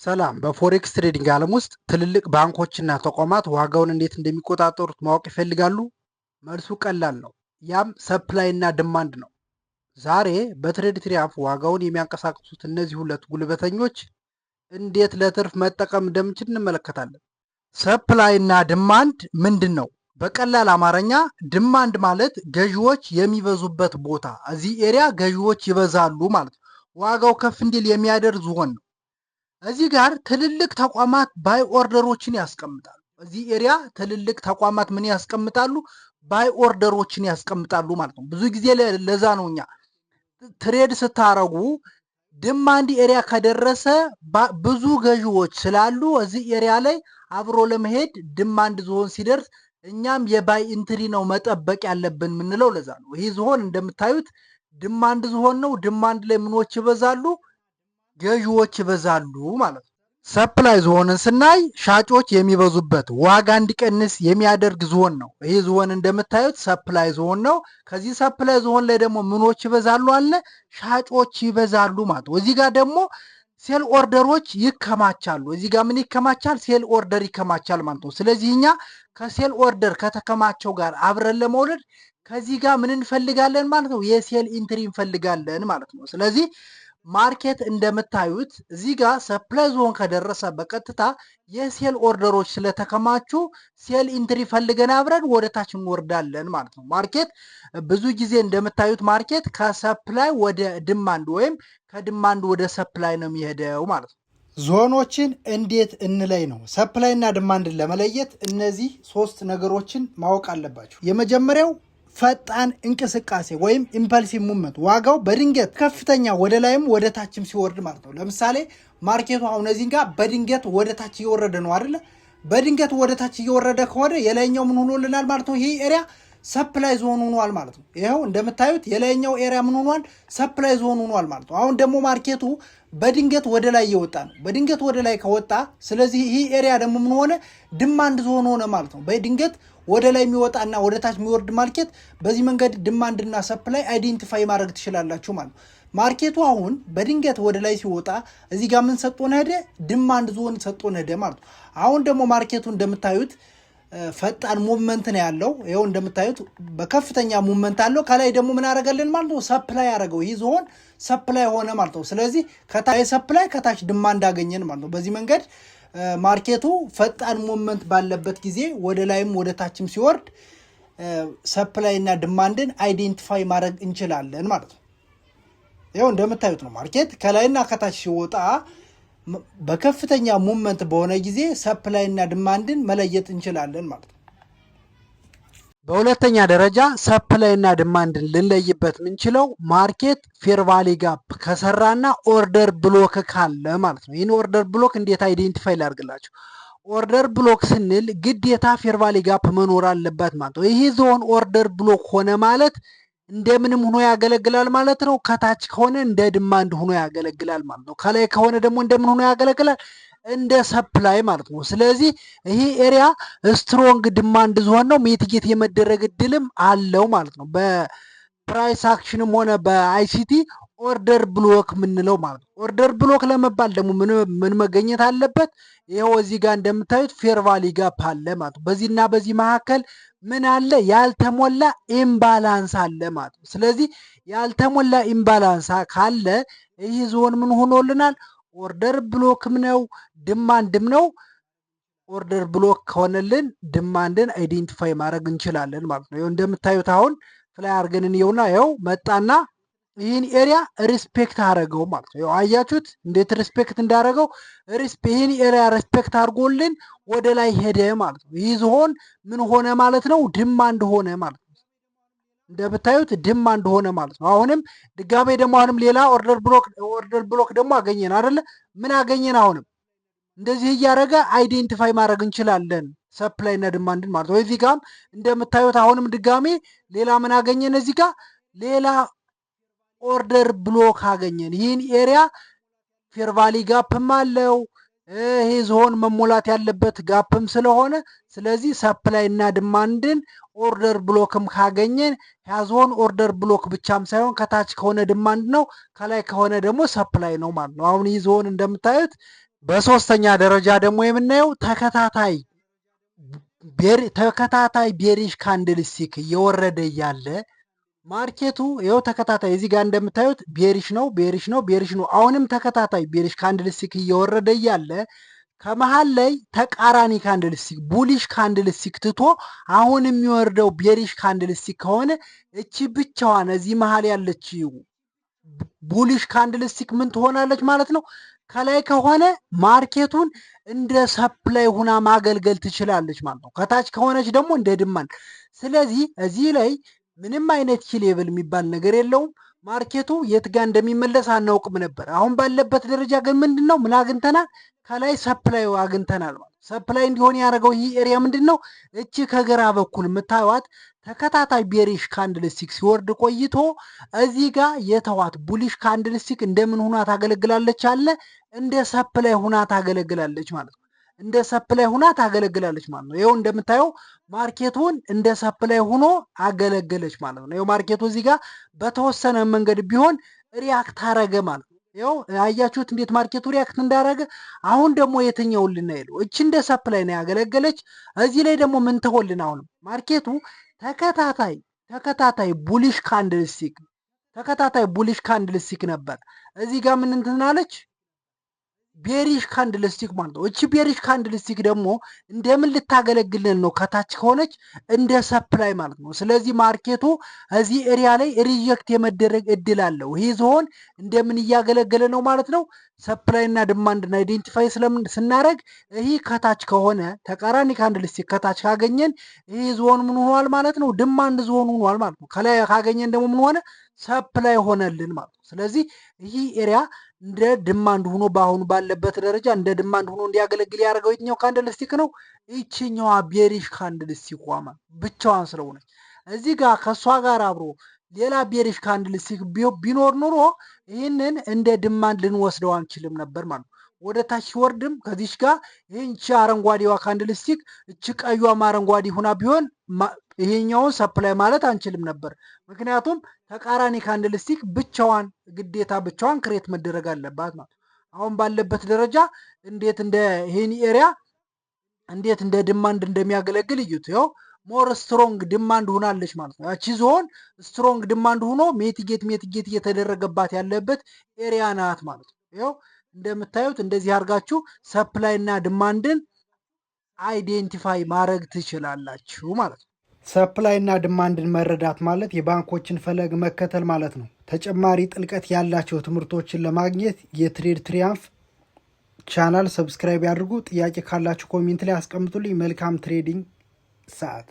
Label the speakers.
Speaker 1: ሰላም በፎሬክስ ትሬዲንግ ዓለም ውስጥ ትልልቅ ባንኮችና ተቋማት ዋጋውን እንዴት እንደሚቆጣጠሩት ማወቅ ይፈልጋሉ? መልሱ ቀላል ነው። ያም ሰፕላይ እና ድማንድ ነው። ዛሬ በትሬድ ትሪያፍ ዋጋውን የሚያንቀሳቅሱት እነዚህ ሁለት ጉልበተኞች እንዴት ለትርፍ መጠቀም እንደምንችል እንመለከታለን። ሰፕላይ እና ድማንድ ምንድን ነው? በቀላል አማርኛ ድማንድ ማለት ገዢዎች የሚበዙበት ቦታ፣ እዚህ ኤሪያ ገዢዎች ይበዛሉ ማለት ነው። ዋጋው ከፍ እንዲል የሚያደርግ ዝሆን ነው። እዚህ ጋር ትልልቅ ተቋማት ባይ ኦርደሮችን ያስቀምጣሉ። እዚህ ኤሪያ ትልልቅ ተቋማት ምን ያስቀምጣሉ? ባይ ኦርደሮችን ያስቀምጣሉ ማለት ነው። ብዙ ጊዜ ለዛ ነው እኛ ትሬድ ስታረጉ ድማንድ ኤሪያ ከደረሰ ብዙ ገዢዎች ስላሉ እዚህ ኤሪያ ላይ አብሮ ለመሄድ ድማንድ ዞን ሲደርስ እኛም የባይ ኢንትሪ ነው መጠበቅ ያለብን የምንለው ለዛ ነው። ይህ ዝሆን እንደምታዩት ድማንድ ዝሆን ነው። ድማንድ ላይ ምኖች ይበዛሉ? ገዢዎች ይበዛሉ ማለት ነው። ሰፕላይ ዝሆንን ስናይ ሻጮች የሚበዙበት ዋጋ እንዲቀንስ የሚያደርግ ዝሆን ነው። ይህ ዝሆን እንደምታዩት ሰፕላይ ዝሆን ነው። ከዚህ ሰፕላይ ዝሆን ላይ ደግሞ ምኖች ይበዛሉ አለ? ሻጮች ይበዛሉ ማለት ነው። እዚህ ጋር ደግሞ ሴል ኦርደሮች ይከማቻሉ። እዚህ ጋር ምን ይከማቻል? ሴል ኦርደር ይከማቻል ማለት ነው። ስለዚህ እኛ ከሴል ኦርደር ከተከማቸው ጋር አብረን ለመውለድ ከዚህ ጋር ምን እንፈልጋለን ማለት ነው? የሴል ኢንትሪ እንፈልጋለን ማለት ነው። ስለዚህ ማርኬት እንደምታዩት እዚህ ጋር ሰፕላይ ዞን ከደረሰ በቀጥታ የሴል ኦርደሮች ስለተከማቹ ሴል ኢንትሪ ፈልገን አብረን ወደ ታች እንወርዳለን ማለት ነው። ማርኬት ብዙ ጊዜ እንደምታዩት ማርኬት ከሰፕላይ ወደ ድማንድ ወይም ከድማንድ ወደ ሰፕላይ ነው የሚሄደው ማለት ነው። ዞኖችን እንዴት እንለይ ነው? ሰፕላይ እና ድማንድን ለመለየት እነዚህ ሶስት ነገሮችን ማወቅ አለባቸው። የመጀመሪያው ፈጣን እንቅስቃሴ ወይም ኢምፐልሲቭ ሙቭመንት፣ ዋጋው በድንገት ከፍተኛ ወደ ላይም ወደ ታችም ሲወርድ ማለት ነው። ለምሳሌ ማርኬቱ አሁን እዚህ ጋር በድንገት ወደ ታች እየወረደ ነው አይደለ? በድንገት ወደ ታች እየወረደ ከሆነ የላይኛው ምን ሆኖልናል ማለት ነው? ይሄ ኤሪያ ሰፕላይ ዞን ሆኗል ማለት ነው። ይኸው እንደምታዩት የላይኛው ኤሪያ ምን ሆኗል? ሰፕላይ ዞን ሆኗል ማለት ነው። አሁን ደግሞ ማርኬቱ በድንገት ወደ ላይ እየወጣ ነው። በድንገት ወደ ላይ ከወጣ ስለዚህ ይህ ኤሪያ ደግሞ ምን ሆነ? ድማንድ ዞን ሆነ ማለት ነው። በድንገት ወደ ላይ የሚወጣና ወደ ታች የሚወርድ ማርኬት በዚህ መንገድ ድማንድና ሰፕላይ አይዴንቲፋይ ማድረግ ትችላላችሁ ማለት ነው። ማርኬቱ አሁን በድንገት ወደ ላይ ሲወጣ እዚህ ጋር ምን ሰጥቶን ሄደ? ድማንድ ዞን ሰጥቶን ሄደ ማለት ነው። አሁን ደግሞ ማርኬቱ እንደምታዩት ፈጣን ሙቭመንት ነው ያለው። ይኸው እንደምታዩት በከፍተኛ ሙቭመንት አለው። ከላይ ደግሞ ምን አደረገልን ማለት ነው? ሰፕላይ ያደረገው ይህ ዞን ሰፕላይ ሆነ ማለት ነው። ስለዚህ ከታይ ሰፕላይ ከታች ድማንድ አገኘን ማለት ነው። በዚህ መንገድ ማርኬቱ ፈጣን ሙቭመንት ባለበት ጊዜ ወደ ላይም ወደ ታችም ሲወርድ ሰፕላይ እና ድማንድን አይዴንቲፋይ ማድረግ እንችላለን ማለት ነው። ይኸው እንደምታዩት ነው። ማርኬት ከላይና ከታች ሲወጣ በከፍተኛ ሙቭመንት በሆነ ጊዜ ሰፕላይ እና ድማንድን መለየት እንችላለን ማለት ነው። በሁለተኛ ደረጃ ሰፕላይ እና ድማንድን ልንለይበት የምንችለው ማርኬት ፌር ቫሊ ጋፕ ከሰራና ኦርደር ብሎክ ካለ ማለት ነው። ይህን ኦርደር ብሎክ እንዴት አይዴንቲፋይ ላድርግላችሁ? ኦርደር ብሎክ ስንል ግዴታ ፌር ቫሊ ጋፕ መኖር አለበት ማለት ነው። ይህ ዞን ኦርደር ብሎክ ሆነ ማለት እንደምንም ሆኖ ያገለግላል ማለት ነው። ከታች ከሆነ እንደ ድማንድ ሆኖ ያገለግላል ማለት ነው። ከላይ ከሆነ ደግሞ እንደምን ሆኖ ያገለግላል? እንደ ሰፕላይ ማለት ነው። ስለዚህ ይሄ ኤሪያ ስትሮንግ ድማንድ ዞን ነው። ሚቲጌት የመደረግ እድልም አለው ማለት ነው። በፕራይስ አክሽንም ሆነ በአይሲቲ ኦርደር ብሎክ ምንለው ማለት ነው። ኦርደር ብሎክ ለመባል ደግሞ ምን መገኘት አለበት? ይኸው እዚህ ጋር እንደምታዩት ፌር ቫሊ ጋፕ አለ ማለት ነው። በዚህና በዚህ መካከል ምን አለ? ያልተሞላ ኢምባላንስ አለ ማለት ነው። ስለዚህ ያልተሞላ ኢምባላንስ ካለ ይህ ዞን ምን ሆኖልናል? ኦርደር ብሎክም ነው ድማንድም ነው። ኦርደር ብሎክ ከሆነልን ድማንድን አይዴንቲፋይ ማድረግ እንችላለን ማለት ነው። ይኸው እንደምታዩት አሁን ፍላይ አድርገን እንየውና ይኸው መጣና ይህን ኤሪያ ሪስፔክት አደረገው ማለት ነው። አያችሁት እንዴት ሪስፔክት እንዳደረገው? ይህን ኤሪያ ሪስፔክት አድርጎልን ወደ ላይ ሄደ ማለት ነው። ይህ ዝሆን ምን ሆነ ማለት ነው? ድማንድ ሆነ ማለት ነው። እንደምታዩት ድማንድ ሆነ ማለት ነው። አሁንም ድጋሜ ደግሞ አሁንም ሌላ ኦርደር ብሎክ ደግሞ አገኘን አይደለ? ምን አገኘን? አሁንም እንደዚህ እያደረገ አይዴንቲፋይ ማድረግ እንችላለን ሰፕላይ እና ድማንድን ማለት ነው። እዚህ ጋም እንደምታዩት አሁንም ድጋሜ ሌላ ምን አገኘን? እዚህ ጋር ሌላ ኦርደር ብሎክ አገኘን። ይህን ኤሪያ ፌር ቫሊ ጋፕም አለው። ይሄ ዞን መሞላት ያለበት ጋፕም ስለሆነ ስለዚህ ሰፕላይ እና ድማንድን ኦርደር ብሎክም ካገኘን ያዞን ኦርደር ብሎክ ብቻም ሳይሆን ከታች ከሆነ ድማንድ ነው፣ ከላይ ከሆነ ደግሞ ሰፕላይ ነው ማለት ነው። አሁን ይህ ዞን እንደምታዩት በሶስተኛ ደረጃ ደግሞ የምናየው ተከታታይ ቤሪሽ ካንድልስቲክ እየወረደ እያለ ማርኬቱ ይኸው ተከታታይ እዚህ ጋር እንደምታዩት ቤሪሽ ነው። አሁንም ተከታታይ ቤሪሽ ካንድልስቲክ እየወረደ እያለ ከመሃል ላይ ተቃራኒ ካንድልስቲክ ቡሊሽ ካንድልስቲክ ትቶ አሁን የሚወርደው ቤሪሽ ካንድልስቲክ ከሆነ እቺ ብቻዋን እዚህ መሃል ያለች ቡሊሽ ካንድልስቲክ ምን ትሆናለች ማለት ነው? ከላይ ከሆነ ማርኬቱን እንደ ሰፕላይ ሁና ማገልገል ትችላለች ማለት ነው። ከታች ከሆነች ደግሞ እንደ ድማንድ። ስለዚህ እዚህ ላይ ምንም አይነት ኪ ሌቭል የሚባል ነገር የለውም። ማርኬቱ የት ጋር እንደሚመለስ አናውቅም ነበር። አሁን ባለበት ደረጃ ግን ምንድን ነው ምን አግኝተናል? ከላይ ሰፕላይ አግኝተናል ማለት ሰፕላይ እንዲሆን ያደረገው ይህ ኤሪያ ምንድን ነው? እቺ ከግራ በኩል የምታዩት ተከታታይ ቤሪሽ ካንድልስቲክ ሲወርድ ቆይቶ እዚህ ጋር የተዋት ቡሊሽ ካንድልስቲክ እንደምን ሁና ታገለግላለች አለ እንደ ሰፕላይ ሁና ታገለግላለች ማለት ነው። እንደ ሰፕላይ ሁና ታገለግላለች ማለት ነው። ይኸው እንደምታየው ማርኬቱን እንደ ሰፕላይ ሁኖ አገለገለች ማለት ነው። ይኸው ማርኬቱ እዚህ ጋር በተወሰነ መንገድ ቢሆን ሪያክት አረገ ማለት ነው። ይኸው አያችሁት እንዴት ማርኬቱ ሪያክት እንዳረገ። አሁን ደግሞ የትኛውን ልናየው? እቺ እንደ ሰፕላይ ነው ያገለገለች። እዚህ ላይ ደግሞ ምን ተሆልን? አሁንም ማርኬቱ ተከታታይ ቡሊሽ ካንድልስቲክ ነበር። እዚህ ጋር ምን እንትናለች? ቤሪሽ ካንድልስቲክ ማለት ነው። እቺ ቤሪሽ ካንድልስቲክ ደግሞ እንደምን ልታገለግልን ነው? ከታች ከሆነች እንደ ሰፕላይ ማለት ነው። ስለዚህ ማርኬቱ እዚህ ኤሪያ ላይ ሪጀክት የመደረግ እድል አለው። ይህ ዝሆን እንደምን እያገለገለ ነው ማለት ነው? ሰፕላይ እና ድማንድን አይዴንቲፋይ ስናደረግ ይህ ከታች ከሆነ ተቃራኒ ካንድልስቲክ ከታች ካገኘን ይህ ዝሆን ምን ሆኗል ማለት ነው? ድማንድ ዝሆን ሆኗል ማለት ነው። ከላይ ካገኘን ደግሞ ምን ሆነ? ሰፕላይ ሆነልን ማለት ነው። ስለዚህ ይህ ኤሪያ እንደ ድማንድ ሆኖ በአሁኑ ባለበት ደረጃ እንደ ድማንድ ሆኖ እንዲያገለግል ያደርገው የትኛው ካንድልስቲክ ነው? ይችኛዋ ቤሪሽ ካንድልስቲክ ብቻዋን ስለሆነች እዚህ ጋር ከእሷ ጋር አብሮ ሌላ ቤሪሽ ካንድልስቲክ ቢኖር ኑሮ ይህንን እንደ ድማንድ ልንወስደው አንችልም ነበር ማለት ነው። ወደ ታች ሲወርድም ከዚች ጋር ይህቺ አረንጓዴዋ ካንድልስቲክ እቺ ቀዩም አረንጓዴ ሁና ቢሆን ይሄኛውን ሰፕላይ ማለት አንችልም ነበር። ምክንያቱም ተቃራኒ ካንድልስቲክ ግዴታ ብቻዋን ክሬት መደረግ አለባት ማለት። አሁን ባለበት ደረጃ እንዴት እንደ ይሄን ኤሪያ እንዴት እንደ ድማንድ እንደሚያገለግል እዩት። ይኸው ሞር ስትሮንግ ድማንድ ሆናለች ማለት ነው። ያቺ ዞን ስትሮንግ ድማንድ ሆኖ ሜቲጌት እየተደረገባት ያለበት ኤሪያ ናት ማለት ነው። ይኸው እንደምታዩት እንደዚህ አድርጋችሁ ሰፕላይ እና ድማንድን አይዴንቲፋይ ማድረግ ትችላላችሁ ማለት ነው። ሰፕላይ እና ድማንድን መረዳት ማለት የባንኮችን ፈለግ መከተል ማለት ነው። ተጨማሪ ጥልቀት ያላቸው ትምህርቶችን ለማግኘት የትሬድ ትሪያምፍ ቻናል ሰብስክራይብ ያድርጉ። ጥያቄ ካላችሁ ኮሜንት ላይ አስቀምጡልኝ። መልካም ትሬዲንግ ሰዓት